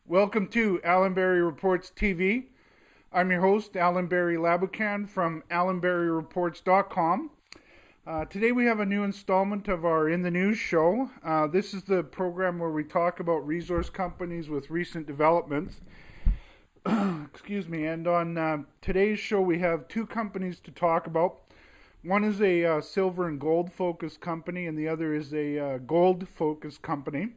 Welcome to Allan Reports TV. I'm your host, Allan Labucan from allanberryreports.com. Today we have a new installment of our In the News show. This is the program where we talk about resource companies with recent developments. Excuse me. And on today's show we have two companies to talk about. One is a silver and gold focused company, and the other is a gold focused company.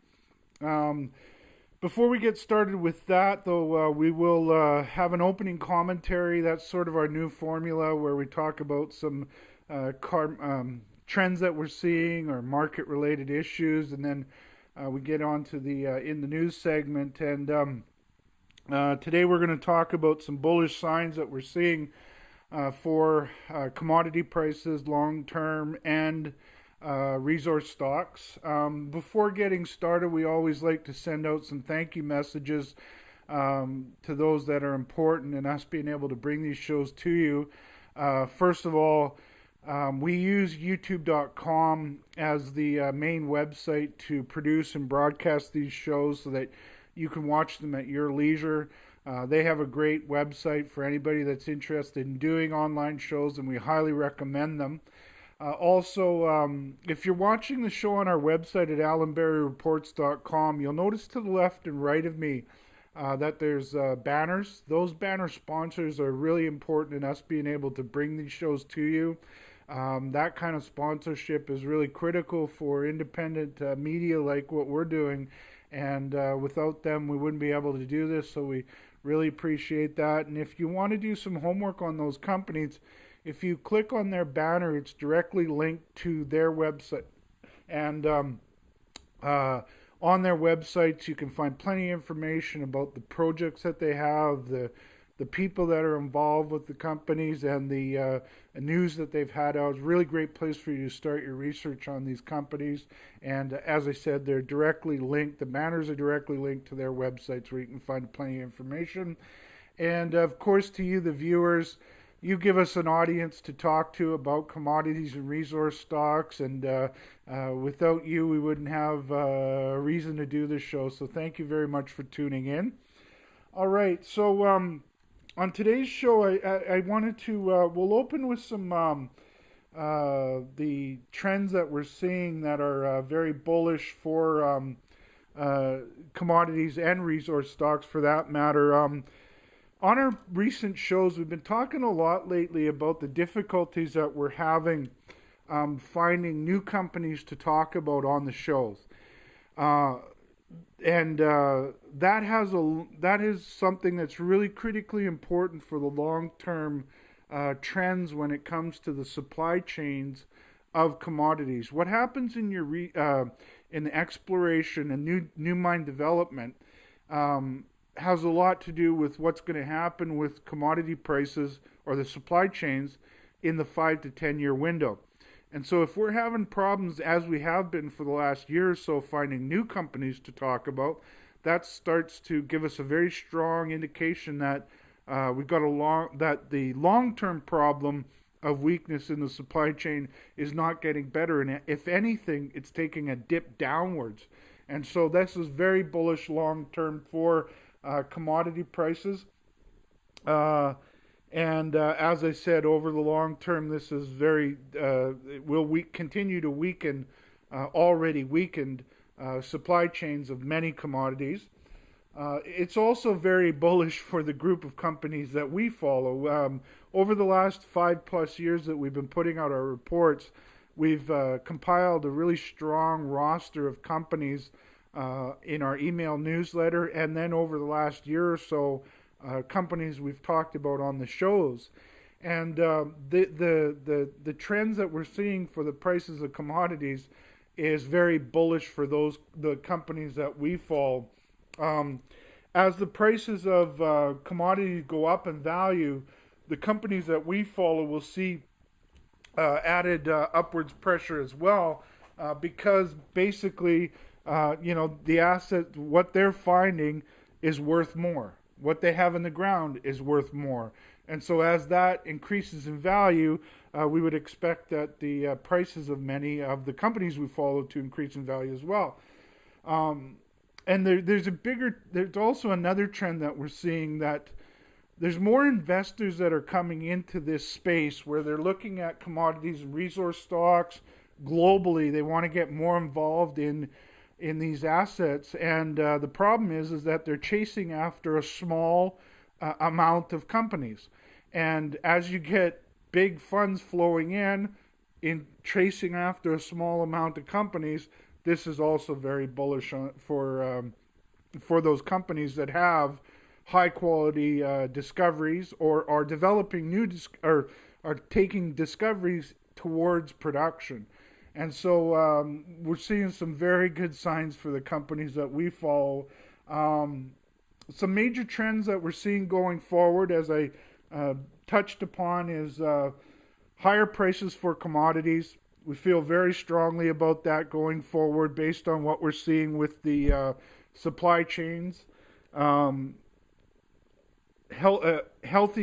Before we get started with that, though, we will have an opening commentary. That's sort of our new formula where we talk about some trends that we're seeing or market-related issues, and then we get on to the In the News segment. And today we're going to talk about some bullish signs that we're seeing for commodity prices long-term and resource stocks. Before getting started, we always like to send out some thank you messages to those that are important in us being able to bring these shows to you. First of all, we use youtube.com as the main website to produce and broadcast these shows so that you can watch them at your leisure. They have a great website for anybody that's interested in doing online shows, and we highly recommend them. Also, if you're watching the show on our website at allanberryreports.com, you'll notice to the left and right of me that there's banners. Those banner sponsors are really important in us being able to bring these shows to you. That kind of sponsorship is really critical for independent media like what we're doing, and without them we wouldn't be able to do this, so we really appreciate that. And if you want to do some homework on those companies, if you click on their banner, it's directly linked to their website. And on their websites, you can find plenty of information about the projects that they have, the people that are involved with the companies, and the news that they've had out. It's a really great place for you to start your research on these companies. And as I said, they're directly linked. The banners are directly linked to their websites where you can find plenty of information. And of course, to you, the viewers, you give us an audience to talk to about commodities and resource stocks, and without you, we wouldn't have a reason to do this show. So thank you very much for tuning in. All right, so on today's show, I wanted to, we'll open with some the trends that we're seeing that are very bullish for commodities and resource stocks for that matter. On our recent shows, we've been talking a lot lately about the difficulties that we're having finding new companies to talk about on the shows. That is something that's really critically important for the long-term trends when it comes to the supply chains of commodities. What happens in your in the exploration and new mine development has a lot to do with what's going to happen with commodity prices or the supply chains in the 5 to 10 year window. And so if we're having problems, as we have been for the last year or so, finding new companies to talk about, that starts to give us a very strong indication that we've got that the long-term problem of weakness in the supply chain is not getting better, and if anything, it's taking a dip downwards. And so this is very bullish long-term for commodity prices. As I said, over the long term, this is very, it will continue to weaken already weakened supply chains of many commodities. It's also very bullish for the group of companies that we follow. Over the last 5+ years that we've been putting out our reports, we've compiled a really strong roster of companies in our email newsletter, and then over the last year or so, companies we've talked about on the shows. And the trends that we're seeing for the prices of commodities is very bullish for the companies that we follow. As the prices of commodities go up in value, the companies that we follow will see added upwards pressure as well, because basically the asset, what they're finding is worth more. What they have in the ground is worth more. And so as that increases in value, we would expect that the prices of many of the companies we follow to increase in value as well. And there's also another trend that we're seeing, that there's more investors that are coming into this space where they're looking at commodities and resource stocks globally. They want to get more involved in these assets, and the problem is that they're chasing after a small amount of companies. And as you get big funds flowing in chasing after a small amount of companies, this is also very bullish for those companies that have high quality discoveries, or are developing or are taking discoveries towards production. And so we're seeing some very good signs for the companies that we follow. Some major trends that we're seeing going forward, as I touched upon, is higher prices for commodities. We feel very strongly about that going forward based on what we're seeing with the supply chains. Healthy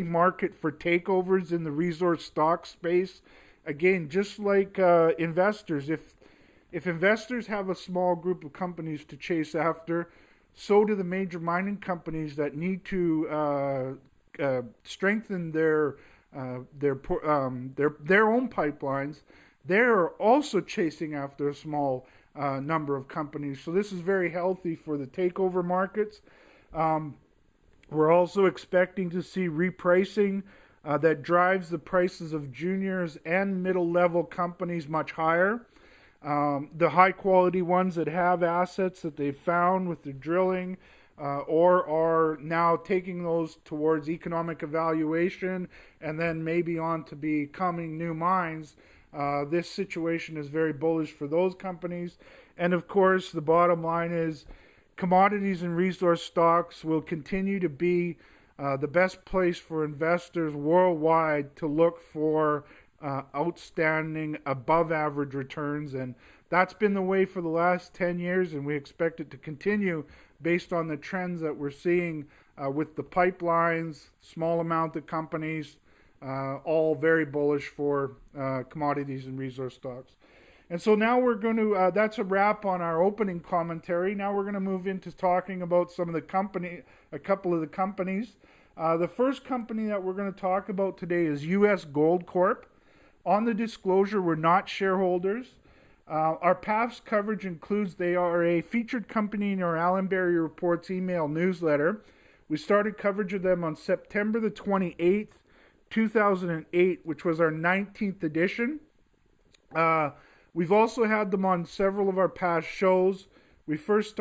market for takeovers in the resource stock space. Again, just like investors, if investors have a small group of companies to chase after, so do the major mining companies that need to strengthen their own pipelines. They're also chasing after a small number of companies. So this is very healthy for the takeover markets. We're also expecting to see repricing that drives the prices of juniors and middle-level companies much higher. The high-quality ones that have assets that they've found with the drilling, or are now taking those towards economic evaluation and then maybe on to becoming new mines. This situation is very bullish for those companies. And of course, the bottom line is commodities and resource stocks will continue to be the best place for investors worldwide to look for outstanding above average returns. And that's been the way for the last 10 years, and we expect it to continue based on the trends that we're seeing with the pipelines, small amount of companies, all very bullish for commodities and resource stocks. And so now we're going to, that's a wrap on our opening commentary. Now we're going to move into talking about a couple of the companies. The first company that we're going to talk about today is U.S. Gold Corp. On the disclosure, we're not shareholders. Our past coverage includes they are a featured company in our Allan Reports email newsletter. We started coverage of them on September the 28th, 2008, which was our 19th edition. We've also had them on several of our past shows. The first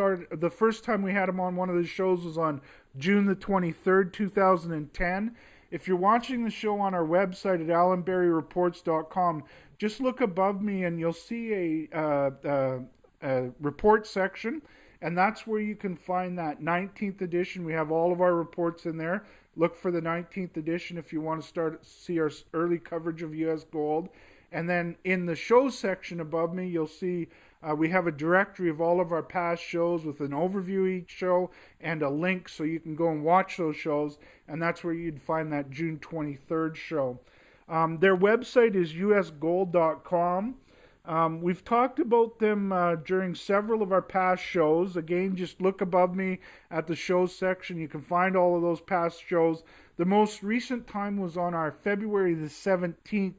time we had them on one of the shows was on June the 23rd, 2010. If you're watching the show on our website at allanberryreports.com, just look above me and you'll see a report section, and that's where you can find that 19th edition. We have all of our reports in there. Look for the 19th edition if you want to see our early coverage of U.S. Gold. And then in the shows section above me, you'll see we have a directory of all of our past shows with an overview of each show and a link so you can go and watch those shows. And that's where you'd find that June 23rd show. Their website is usgold.com. We've talked about them during several of our past shows. Again, just look above me at the shows section. You can find all of those past shows. The most recent time was on our February the 17th,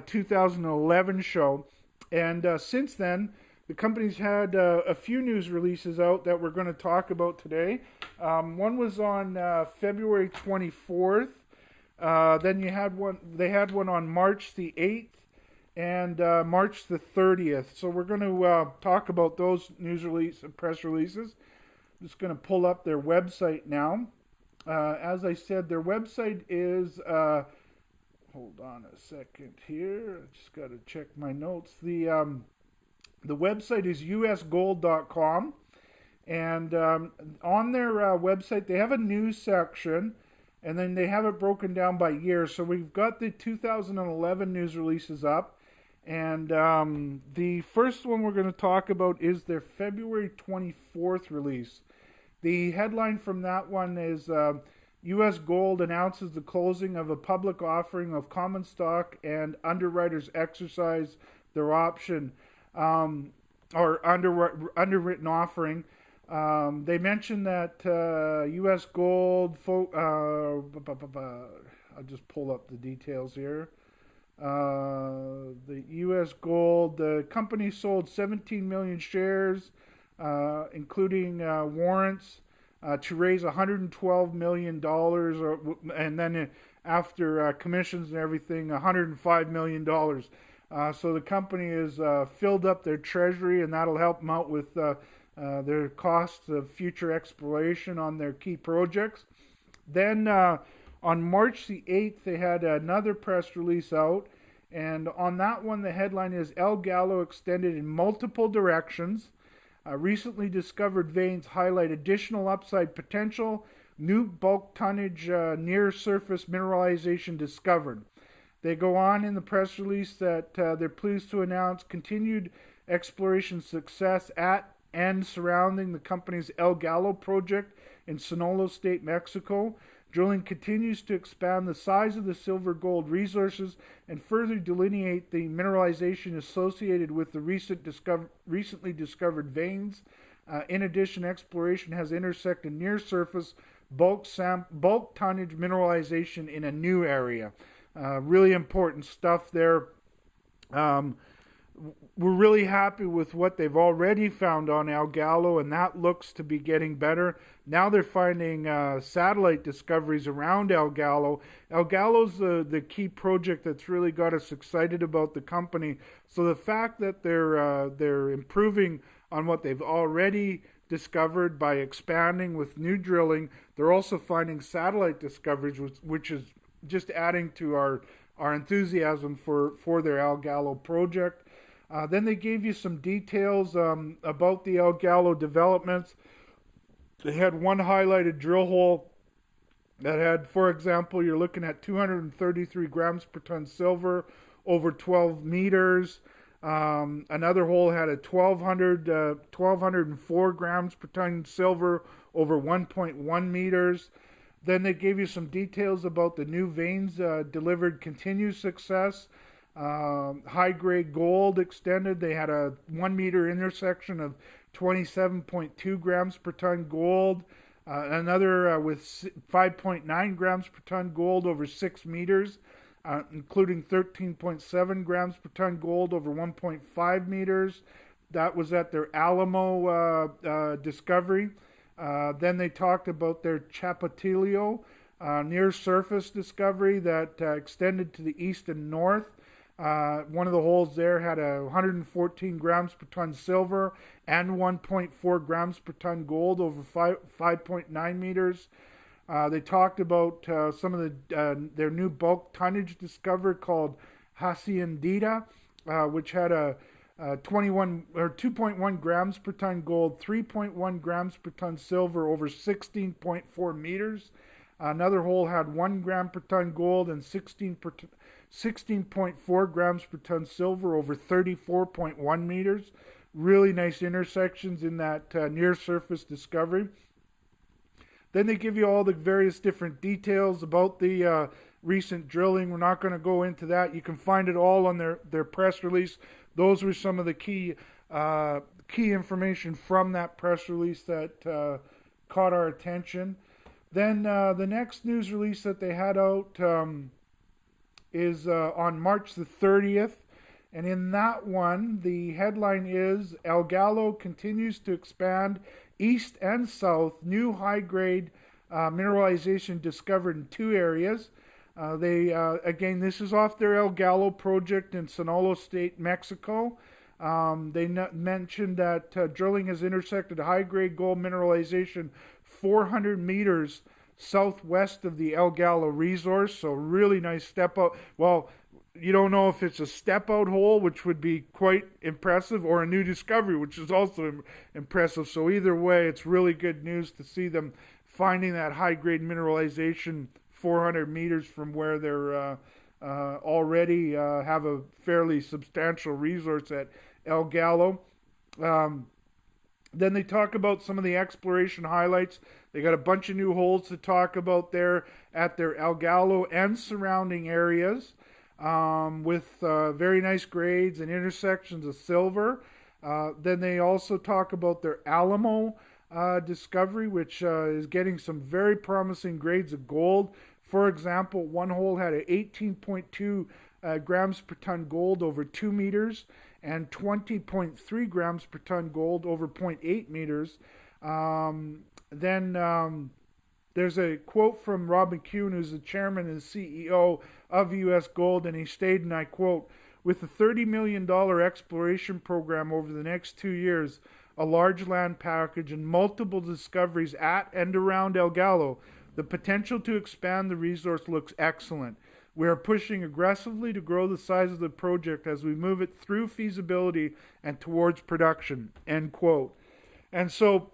2011 show. And since then, the company's had a few news releases out that we're going to talk about today. One was on February 24th. Then they had one on March the 8th and March the 30th. So we're going to talk about those press releases. I'm just going to pull up their website now. As I said, their website is... hold on a second here. I just got to check my notes. The website is usgold.com. And on their website, they have a news section. And then they have it broken down by year. So we've got the 2011 news releases up. And the first one we're going to talk about is their February 24th release. The headline from that one is U.S. Gold announces the closing of a public offering of common stock and underwriters exercise their option or underwritten offering. They mentioned that U.S. gold. I'll just pull up the details here. The U.S. gold. The company sold 17 million shares, including warrants, to raise $112 million, and then after commissions and everything, $105 million. So the company has filled up their treasury, and that'll help them out with their costs of future exploration on their key projects. Then on March the 8th, they had another press release out, and on that one, the headline is El Gallo extended in multiple directions. Recently discovered veins highlight additional upside potential. New bulk tonnage near surface mineralization discovered. They go on in the press release that they're pleased to announce continued exploration success at and surrounding the company's El Gallo project in Sinaloa State, Mexico. Drilling continues to expand the size of the silver-gold resources and further delineate the mineralization associated with the recently discovered veins. In addition, exploration has intersected near-surface bulk tonnage mineralization in a new area. Really important stuff there. We're really happy with what they've already found on El Gallo, and that looks to be getting better. Now they're finding satellite discoveries around El Gallo. El Gallo's the key project that's really got us excited about the company. So the fact that they're improving on what they've already discovered by expanding with new drilling, they're also finding satellite discoveries, which is just adding to our enthusiasm for their El Gallo project. Then they gave you some details about the El Gallo developments. They had one highlighted drill hole that had, for example, you're looking at 233 grams per ton silver over 12 meters. Another hole had a 1,204 grams per ton silver over 1.1 meters. Then they gave you some details about the new veins delivered continued success. High-grade gold extended. They had a 1 meter intersection of 27.2 grams per ton gold. Another with 5.9 grams per ton gold over 6 meters, including 13.7 grams per ton gold over 1.5 meters. That was at their Alamo discovery. Then they talked about their Chapatillo near-surface discovery that extended to the east and north. One of the holes there had 114 grams per ton silver and 1.4 grams per ton gold over 5.9 meters. They talked about some of their new bulk tonnage discovered called Haciendita, which had a 2.1 grams per ton gold, 3.1 grams per ton silver over 16.4 meters. Another hole had 1 gram per ton gold and 16.4 grams per ton silver over 34.1 meters. Really nice intersections in that near-surface discovery. Then they give you all the various different details about the recent drilling. We're not going to go into that. You can find it all on their press release. Those were some of the key information from that press release that caught our attention. Then the next news release that they had out is on March the 30th. And in that one, the headline is, El Gallo continues to expand east and south, new high-grade mineralization discovered in 2 areas. Again, this is off their El Gallo project in Sinaloa State, Mexico. They mentioned that drilling has intersected high-grade gold mineralization 400 meters southwest of the El Gallo resource, so really nice step out. Well, you don't know if it's a step-out hole, which would be quite impressive, or a new discovery, which is also impressive. So either way, it's really good news to see them finding that high-grade mineralization 400 meters from where they're already have a fairly substantial resource at El Gallo. Then they talk about some of the exploration highlights. They got a bunch of new holes to talk about there at their El Gallo and surrounding areas, with very nice grades and intersections of silver. Then they also talk about their Alamo discovery, which is getting some very promising grades of gold. For example, one hole had a 18.2 grams per ton gold over 2 meters and 20.3 grams per ton gold over 0.8 meters. There's a quote from Rob McEwen, who's the chairman and CEO of U.S. Gold, and he stated, and I quote, "With a $30 million exploration program over the next 2 years, a large land package, and multiple discoveries at and around El Gallo, the potential to expand the resource looks excellent. We are pushing aggressively to grow the size of the project as we move it through feasibility and towards production," end quote. And so,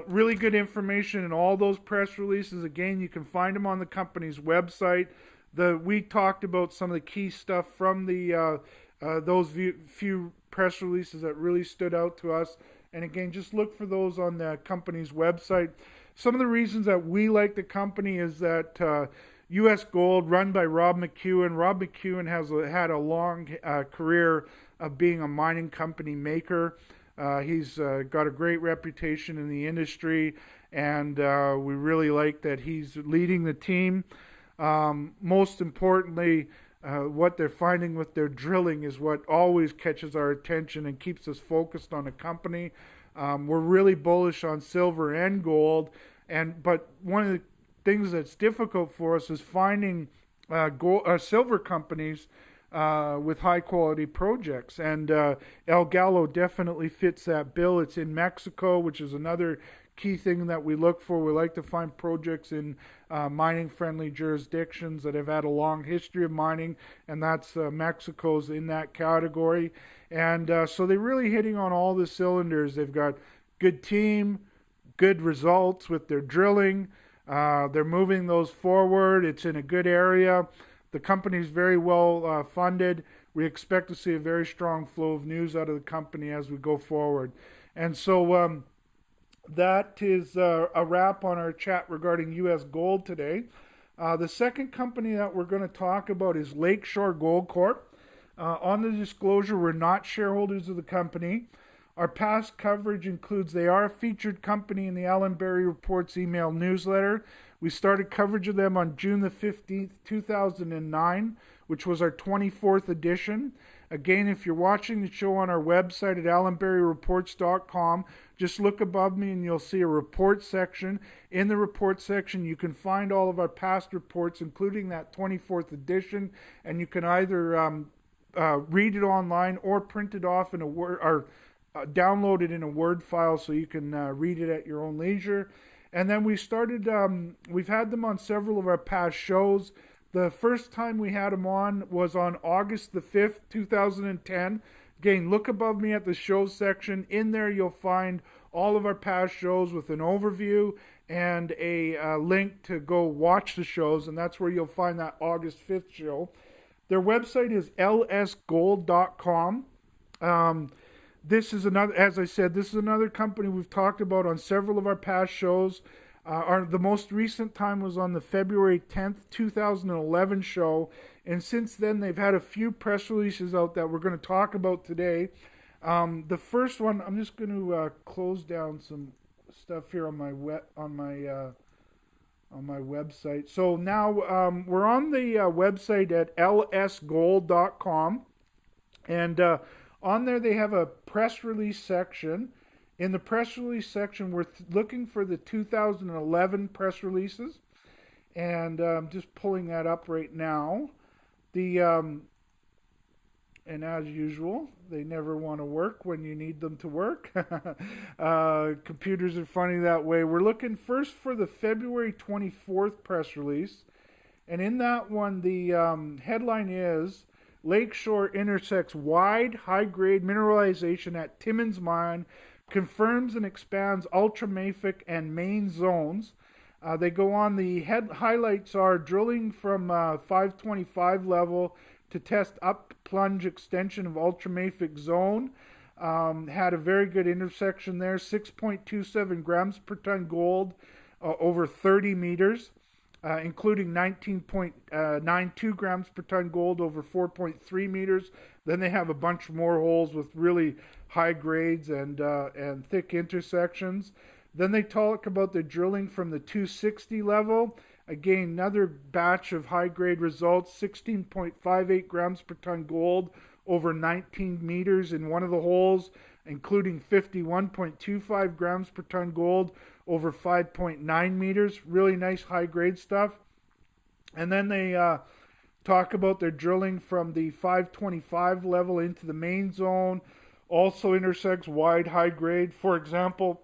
really good information in all those press releases. Again, you can find them on the company's website. We talked about some of the key stuff from those few press releases that really stood out to us. And again, just look for those on the company's website. Some of the reasons that we like the company is that U.S. Gold, run by Rob McEwen. Rob McEwen has had a long career of being a mining company maker. He's got a great reputation in the industry, and we really like that he's leading the team. Most importantly, what they're finding with their drilling is what always catches our attention and keeps us focused on the company. We're really bullish on silver and gold, but one of the things that's difficult for us is finding silver companies with high quality projects, and El Gallo definitely fits that bill. It's in Mexico, which is another key thing that we look for. We like to find projects in mining friendly jurisdictions that have had a long history of mining, and that's Mexico's in that category. And so they're really hitting on all the cylinders. They've got good team, good results with their drilling. They're moving those forward. It's in a good area. The company's very well funded. We expect to see a very strong flow of news out of the company as we go forward. And so that is a wrap on our chat regarding U.S. Gold today. The second company that we're going to talk about is Lakeshore Gold Corp. On the disclosure, we're not shareholders of the company. Our past coverage includes they are a featured company in the Allan Berry Reports email newsletter. We started coverage of them on June the 15th, 2009, which was our 24th edition. Again, if you're watching the show on our website at allanberryreports.com, just look above me and you'll see a report section. In the report section, you can find all of our past reports, including that 24th edition, and you can either read it online or print it off in a Word or download it in a Word file so you can read it at your own leisure. And then we started, we've had them on several of our past shows. The first time we had them on was on August the 5th, 2010. Again, look above me at the shows section. In there you'll find all of our past shows with an overview and a link to go watch the shows, and that's where you'll find that August 5th show. Their website is lsgold.com. This is another, as I said, this is another company we've talked about on several of our past shows. The most recent time was on the February 10th, 2011 show. And since then, they've had a few press releases out that we're going to talk about today. The first one, I'm just going to close down some stuff here on my website. So now we're on the website at lsgold.com. And on there, they have a press release section. In the press release section, we're looking for the 2011 press releases. And I'm just pulling that up right now. And as usual, they never want to work when you need them to work. Computers are funny that way. We're looking first for the February 24th press release. And in that one, the headline is, Lakeshore intersects wide, high-grade mineralization at Timmins Mine, confirms and expands ultramafic and main zones. They go on, the highlights are drilling from 525 level to test up plunge extension of ultramafic zone. Had a very good intersection there, 6.27 grams per ton gold over 30 meters. including 19.92 grams per ton gold over 4.3 meters. Then they have a bunch more holes with really high grades and thick intersections. Then they talk about the drilling from the 260 level. Again, another batch of high-grade results, 16.58 grams per ton gold over 19 meters in one of the holes, including 51.25 grams per ton gold over 5.9 meters. Really nice high-grade stuff. And then they talk about their drilling from the 525 level into the main zone. Also intersects wide high-grade. For example,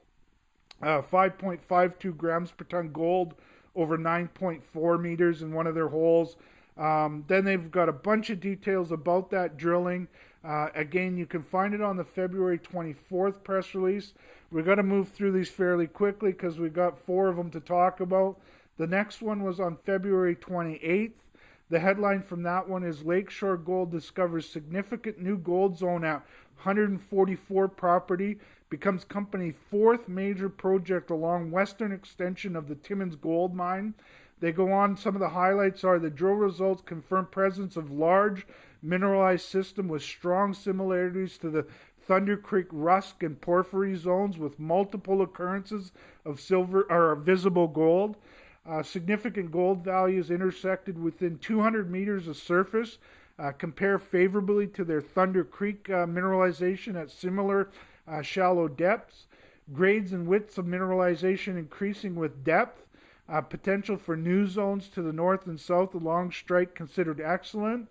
5.52 grams per ton gold over 9.4 meters in one of their holes. Then they've got a bunch of details about that drilling. Again, you can find it on the February 24th press release. We've got to move through these fairly quickly because we've got 4 of them to talk about. The next one was on February 28th. The headline from that one is Lakeshore Gold discovers significant new gold zone at 144 property, becomes company 4th major project along western extension of the Timmins gold mine. They go on, some of the highlights are the drill results confirm presence of large mineralized system with strong similarities to the Thunder Creek Rusk and Porphyry zones with multiple occurrences of silver or visible gold. Significant gold values intersected within 200 meters of surface. Compare favorably to their Thunder Creek mineralization at similar shallow depths. Grades and widths of mineralization increasing with depth. Potential for new zones to the north and south along strike considered excellent.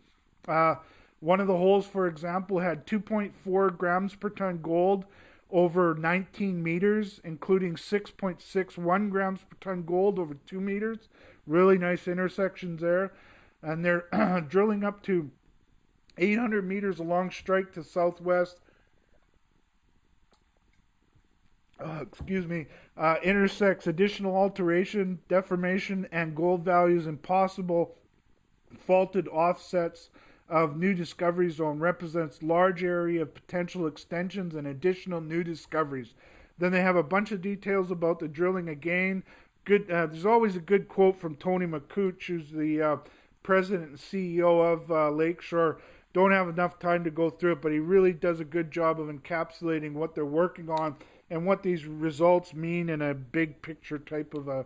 One of the holes, for example, had 2.4 grams per ton gold over 19 meters, including 6.61 grams per ton gold over 2 meters. Really nice intersections there. And they're drilling up to 800 meters along strike to southwest. Intersects additional alteration, deformation, and gold values and possible faulted offsets of new discovery zone. Represents large area of potential extensions and additional new discoveries. Then they have a bunch of details about the drilling again. Good. There's always a good quote from Tony McCooch, who's the president and CEO of Lakeshore. Don't have enough time to go through it, but he really does a good job of encapsulating what they're working on and what these results mean in a big picture type of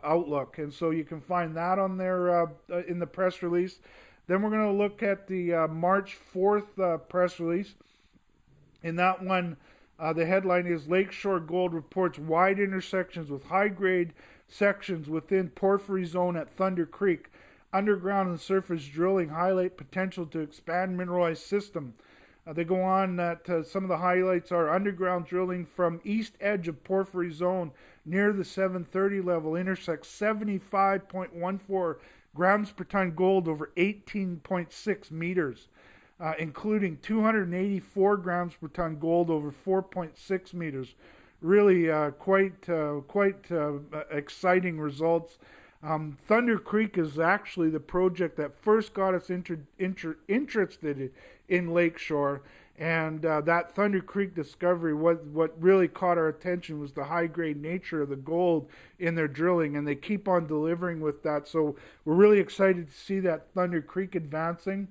outlook. And so you can find that on there in the press release. Then we're going to look at the March 4th press release. In that one, the headline is Lakeshore Gold reports wide intersections with high-grade sections within Porphyry Zone at Thunder Creek. Underground and surface drilling highlight potential to expand mineralized system. They go on that some of the highlights are underground drilling from east edge of Porphyry Zone near the 730 level intersects 75.14 grams per ton gold over 18.6 meters, including 284 grams per ton gold over 4.6 meters. Really quite exciting results. Thunder Creek is actually the project that first got us interested in Lakeshore, and that Thunder Creek discovery, what really caught our attention was the high-grade nature of the gold in their drilling, and they keep on delivering with that, so we're really excited to see that Thunder Creek advancing.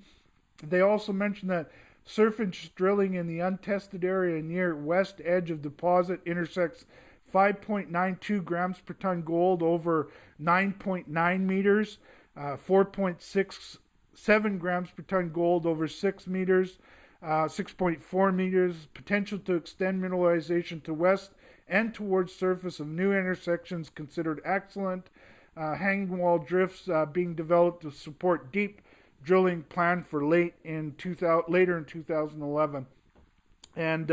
They also mentioned that surface drilling in the untested area near west edge of deposit intersects 5.92 grams per ton gold over 9.9 meters, 4.67 grams per ton gold over 6 meters, 6.4 meters, potential to extend mineralization to west and towards surface of new intersections considered excellent, hanging wall drifts being developed to support deep drilling planned for later in 2011. And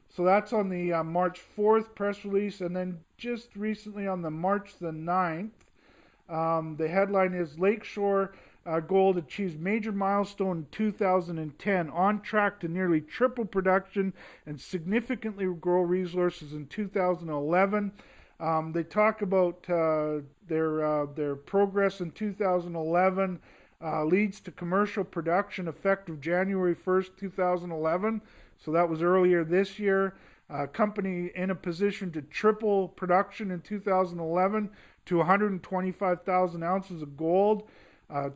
so that's on the March 4th press release. And then just recently on the March the 9th, the headline is Lakeshore Gold achieves major milestone in 2010, on track to nearly triple production and significantly grow resources in 2011. They talk about their progress in 2011 leads to commercial production effective January 1st, 2011. So that was earlier this year. Company in a position to triple production in 2011 to 125,000 ounces of gold.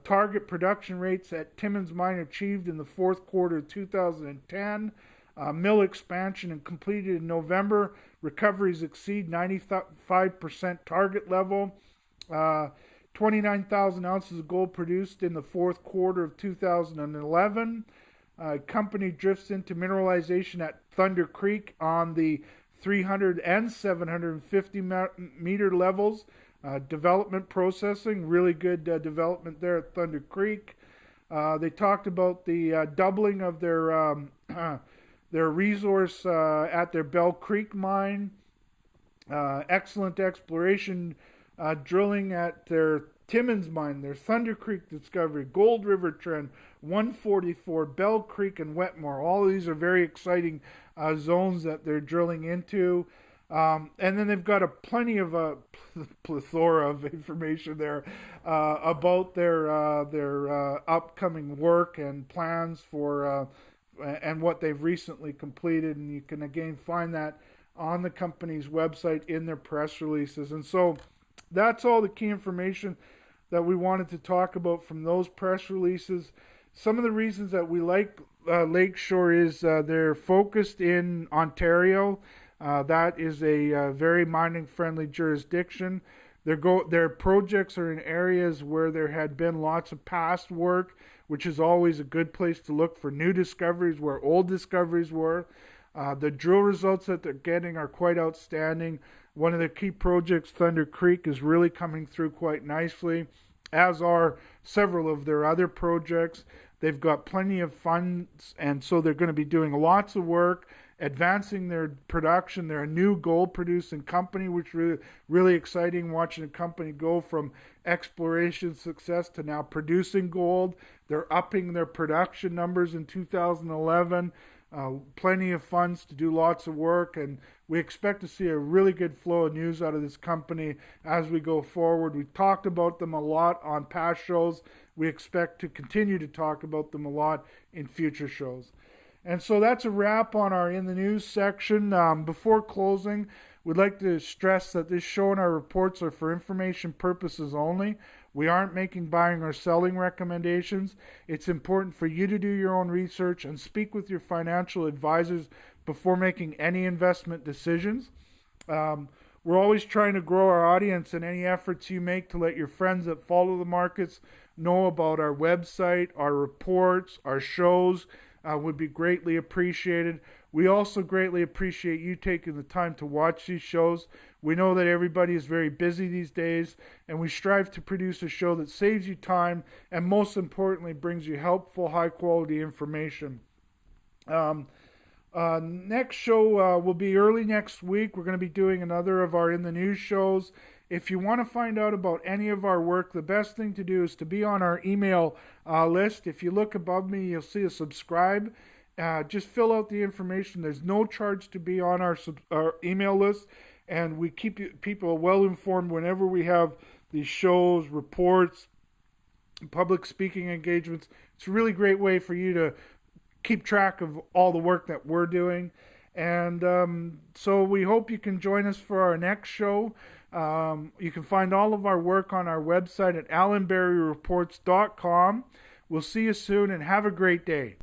Target production rates at Timmins Mine achieved in the fourth quarter of 2010. Mill expansion and completed in November. Recoveries exceed 95% target level. 29,000 ounces of gold produced in the fourth quarter of 2011. Company drifts into mineralization at Thunder Creek on the 300 and 750 meter levels. Development processing, really good development there at Thunder Creek. They talked about the doubling of their resource at their Bell Creek mine. Excellent exploration drilling at their Timmins mine, their Thunder Creek discovery, Gold River Trend, 144, Bell Creek, and Wetmore. All of these are very exciting zones that they're drilling into. And then they've got plenty of a plethora of information there about their upcoming work and plans for and what they've recently completed. And you can again find that on the company's website in their press releases. And so that's all the key information that we wanted to talk about from those press releases. Some of the reasons that we like Lakeshore is they're focused in Ontario. That is a very mining-friendly jurisdiction. Their projects are in areas where there had been lots of past work, which is always a good place to look for new discoveries where old discoveries were. The drill results that they're getting are quite outstanding. One of the key projects, Thunder Creek, is really coming through quite nicely, as are several of their other projects. They've got plenty of funds, and so they're going to be doing lots of work, advancing their production. They're a new gold-producing company, which is really exciting, watching a company go from exploration success to now producing gold. They're upping their production numbers in 2011. Plenty of funds to do lots of work, and we expect to see a really good flow of news out of this company as we go forward. We've talked about them a lot on past shows. We expect to continue to talk about them a lot in future shows. And so that's a wrap on our In the News section. Before closing, we'd like to stress that this show and our reports are for information purposes only. We aren't making buying or selling recommendations. It's important for you to do your own research and speak with your financial advisors before making any investment decisions. We're always trying to grow our audience, and any efforts you make to let your friends that follow the markets know about our website, our reports, our shows would be greatly appreciated. We also greatly appreciate you taking the time to watch these shows. We know that everybody is very busy these days, and we strive to produce a show that saves you time and most importantly brings you helpful, high-quality information. Next show will be early next week. We're going to be doing another of our In the News shows. If you want to find out about any of our work, the best thing to do is to be on our email list. If you look above me, you'll see a subscribe. Just fill out the information. There's no charge to be on our email list, and we keep people well informed whenever we have these shows, reports, public speaking engagements. It's a really great way for you to keep track of all the work that we're doing. And so we hope you can join us for our next show. You can find all of our work on our website at allanberryreports.com. We'll see you soon, and have a great day.